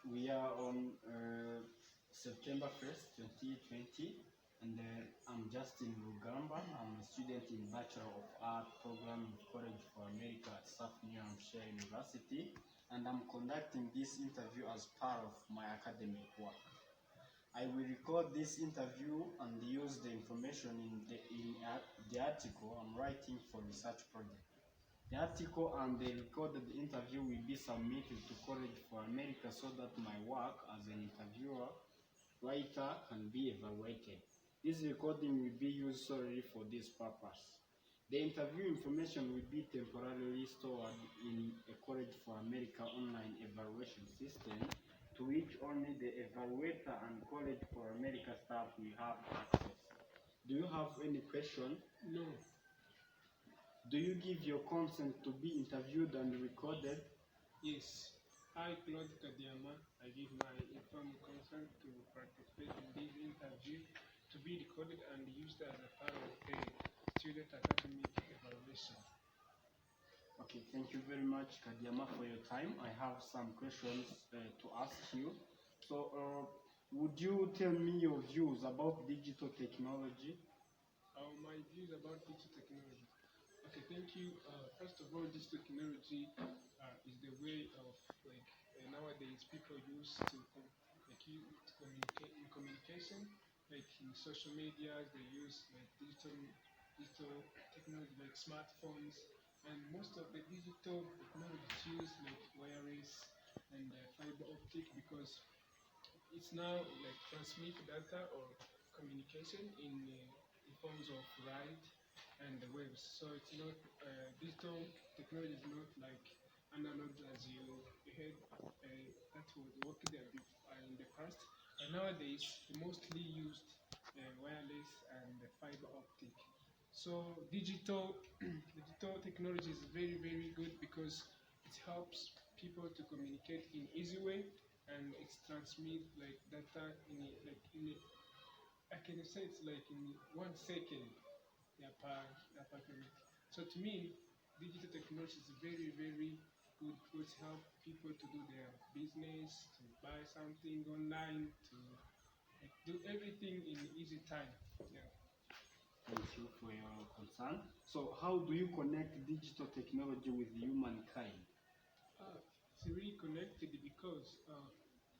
We are on September 1st, 2020, and I'm Justin Rugamba. I'm a student in Bachelor of Art program in College for America at South New Hampshire University, and I'm conducting this interview as part of my academic work. I will record this interview and use the information in the article I'm writing for research project. The article and the recorded interview will be submitted to College for America so that my work as an interviewer writer can be evaluated. This recording will be used solely for this purpose. The interview information will be temporarily stored in a College for America online evaluation system to which only the evaluator and College for America staff will have access. Do you have any question? No. Do you give your consent to be interviewed and recorded? Yes. I, Claude Kadiama, I give my informed consent to participate in this interview to be recorded and used as a part of the student academic evaluation. Okay, thank you very much, Kadiama, for your time. I have some questions to ask you. So, would you tell me your views about digital technology? My views about digital technology. Okay, thank you. First of all, digital technology is the way of nowadays people use to communicate in communication, like in social media, they use like digital technology like smartphones, and most of the digital technologies use like wireless and fiber optic because it's now like transmit data or communication in forms of light and the waves. So it's not digital technology is not like analog as you heard that was working there in the past. And nowadays, mostly used wireless and fiber optic. So digital technology is very good because it helps people to communicate in easy way and it transmit like data I can say it's like in 1 second per minute. So to me, digital technology is very good because it help people to do their business, to buy something online, to like, do everything in easy time. Yeah. Thank you for your concern. So, how do you connect digital technology with humankind? It's really connected because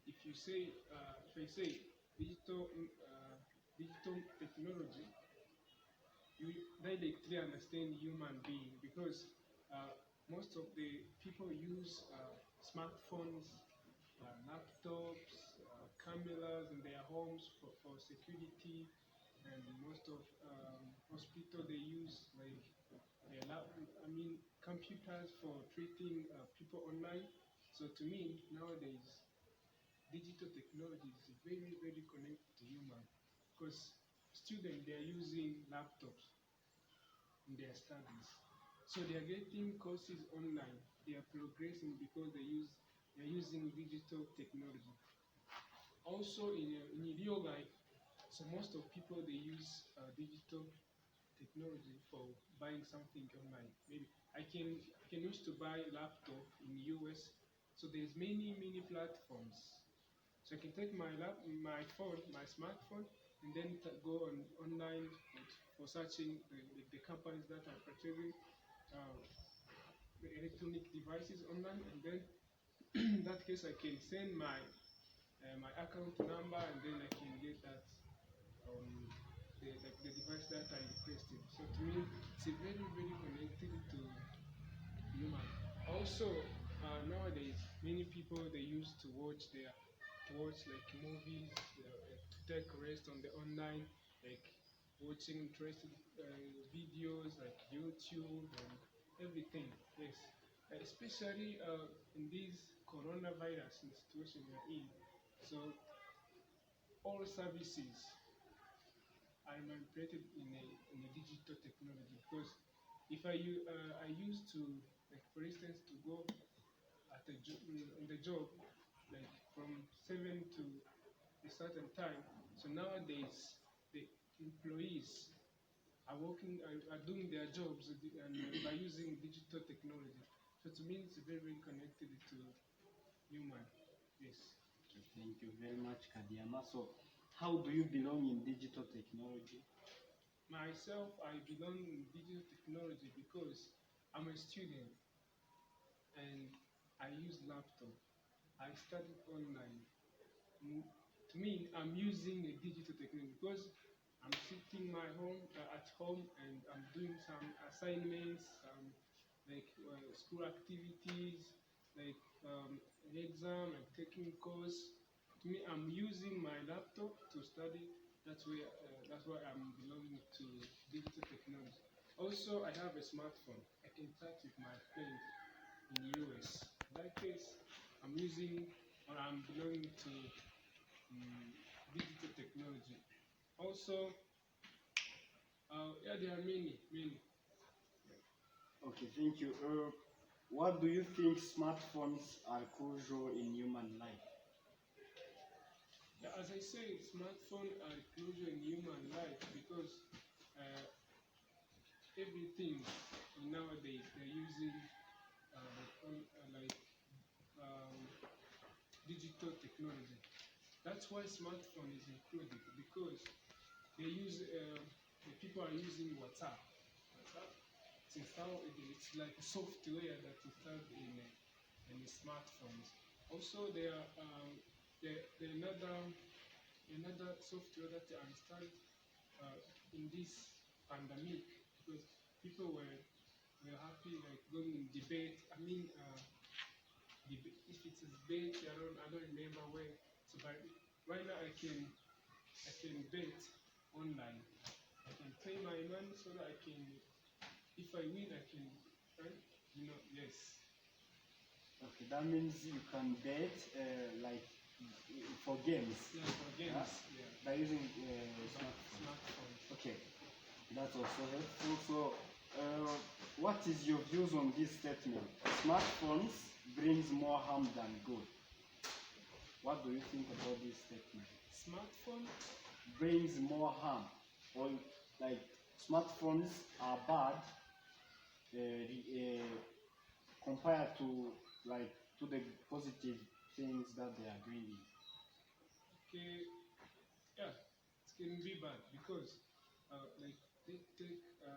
if I say digital technology, you directly understand human being because most of the people use smartphones, laptops, cameras in their homes for security, and most of hospital they use like computers for treating people online. So to me nowadays digital technology is very connected to human because students they are using laptops in their studies. So they are getting courses online. They are progressing because they are using digital technology. Also in real life, so most of people they use digital technology for buying something online. Maybe I can use to buy laptop in US. So there's many platforms. So I can take my phone, my smartphone, and then go online for searching the companies that are purchasing uh, the electronic devices online, and then in that case I can send my account number, and then I can get that the device that I requested. So to me, it's a very connected to human. Also, nowadays many people they used to watch like movies, to take rest on the online, like watching interesting videos like YouTube and everything. Yes, especially in this coronavirus situation we're in. So all services are manipulated in a digital technology because if I used to like for instance to go on the job like from 7 to a certain time. So nowadays the employees are working are doing their jobs and by using digital technology. So to me it's very connected to human. Yes. Thank you very much, Kadiama. So, how do you belong in digital technology? Myself, I belong in digital technology because I'm a student and I use laptop. I studied online. To me, I'm using a digital technology because I'm sitting my home at home and I'm doing some assignments, some school activities, like an exam and taking course. To me, I'm using my laptop to study. That's why I'm belonging to digital technology. Also, I have a smartphone. I can chat with my friends in the US. In that case, I'm using or I'm belonging to um, digital technology. Also, yeah, there are many. Okay, thank you. What do you think smartphones are crucial in human life? Yeah, as I say, smartphone are crucial in human life because uh, everything nowadays they're using like um, digital technology. That's why smartphone is included because they use the people are using WhatsApp. WhatsApp it's installed. It's like a software that installed in the smartphones. Also, there another software that are installed in this pandemic because people were happy like going in debate. I mean, if it is debate, I don't remember where. So but right now I can bet online. I can pay my money so that I can. If I win, I can earn. Yes. Okay, that means you can bet like for games. Yeah, for games. Yeah. By using smartphone. Smartphones. Okay, that's also helpful. So, what is your views on this statement? Smartphones brings more harm than good. What do you think about this statement? Smartphone. Brings more harm, or like smartphones are bad compared to like to the positive things that they are bringing. Okay. Yeah, it can be bad because, like, take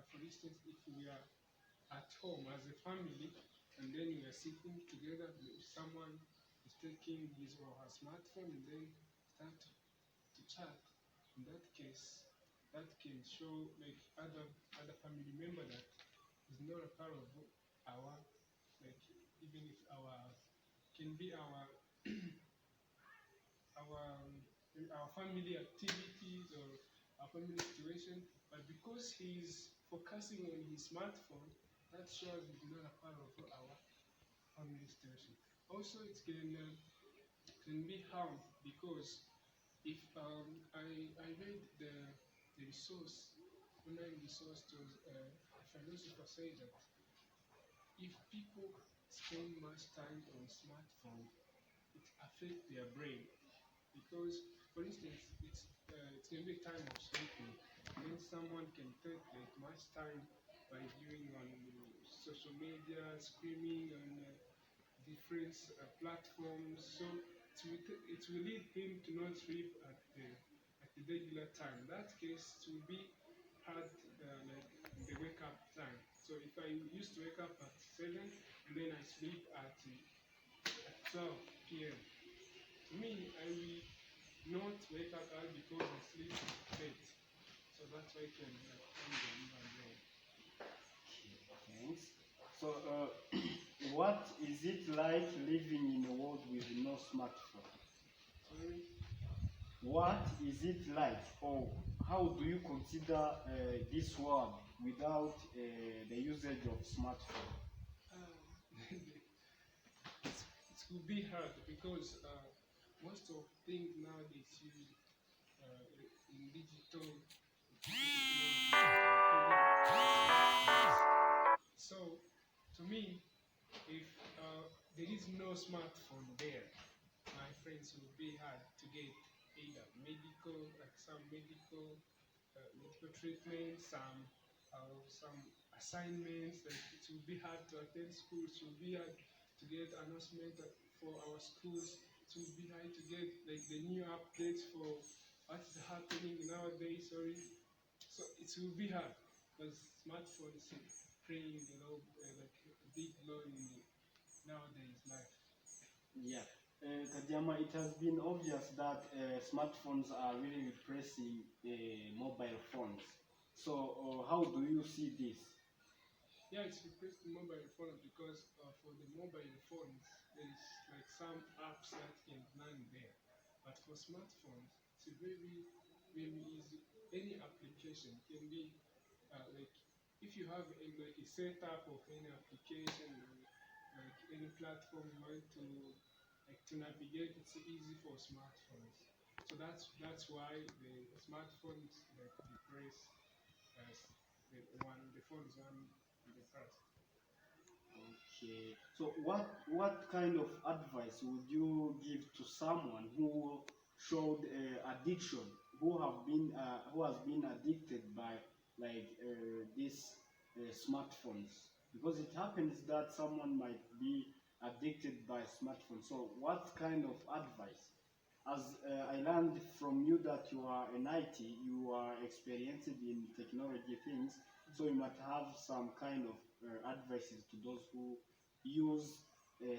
for instance, if we are at home as a family and then we are sitting together, if someone is taking his or her smartphone and then start to chat, in that case, that can show like other family member that is not a part of our like even if our can be our family activities or our family situation, but because he's focusing on his smartphone, that shows he's not a part of our family situation. Also, it can be harm because if I read the resource online resource to a philosopher say that if people spend much time on smartphone, it affects their brain because, for instance, it's gonna be time of sleeping. Then someone can take like much time by viewing on social media, screaming on different platforms. So it will lead him to not sleep at the regular time. In that case, it will be hard like the wake up time. So if I used to wake up at 7 and then I sleep at 12 p.m. To me, I will not wake up early because I sleep late. So that's why I can find the human brain. Thanks. So, what is it like living in a world with no smartphone? Sorry. What is it like, or how do you consider this world without the usage of smartphone? It could be hard because most of things nowadays use in digital technology. So, to me, if there is no smartphone there, my friends will be hard to get either medical, like some medical treatment, some assignments. Like it will be hard to attend school. It will be hard to get announcement for our schools. it will be hard to get like the new updates for what is happening nowadays. Sorry, so it will be hard because smartphones is playing like a big role in nowadays life. Yeah. Kadiama, it has been obvious that smartphones are really replacing mobile phones. So, how do you see this? Yeah, it's replaced the mobile phone because for the mobile phones, there is like some apps that can run there. But for smartphones, it's a very easy. Any application can be like if you have like a setup of any application, like any platform you want to like to navigate, it's easy for smartphones. So that's why the smartphones like replace as the phone is one in the past. Okay. So, what kind of advice would you give to someone who showed addiction, who has been addicted by these smartphones? Because it happens that someone might be addicted by smartphones. So, what kind of advice? As I learned from you that you are an IT, you are experienced in technology things, so you might have some kind of advices to those who use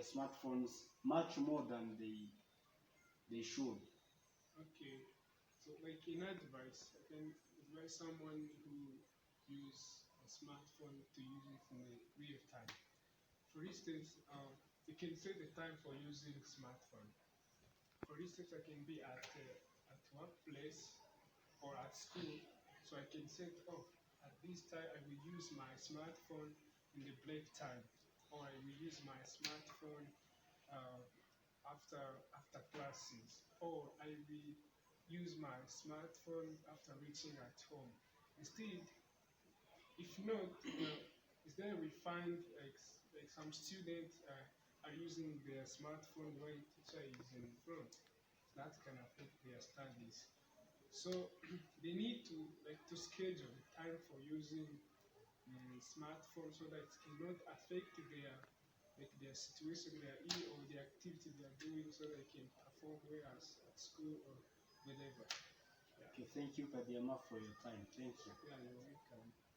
smartphones much more than they should. Okay, so like in advice, I can advise someone who use a smartphone to use it in a real time. For instance, you can set the time for using smartphone. For instance, I can be at workplace or at school, so I can set off at this time I will use my smartphone in the break time, or I will use my smartphone uh, after classes, or I will use my smartphone after reaching at home. Instead, if not, instead we find like some students are using their smartphone when teacher is in front. That can affect their studies. So they need to like to schedule the time for using smartphone so that it cannot affect their situation they are in or the activity they are doing so they can perform well as at school or wherever. Yeah, Okay, thank you, Kadiama, for your time. Thank you. yeah, you're welcome.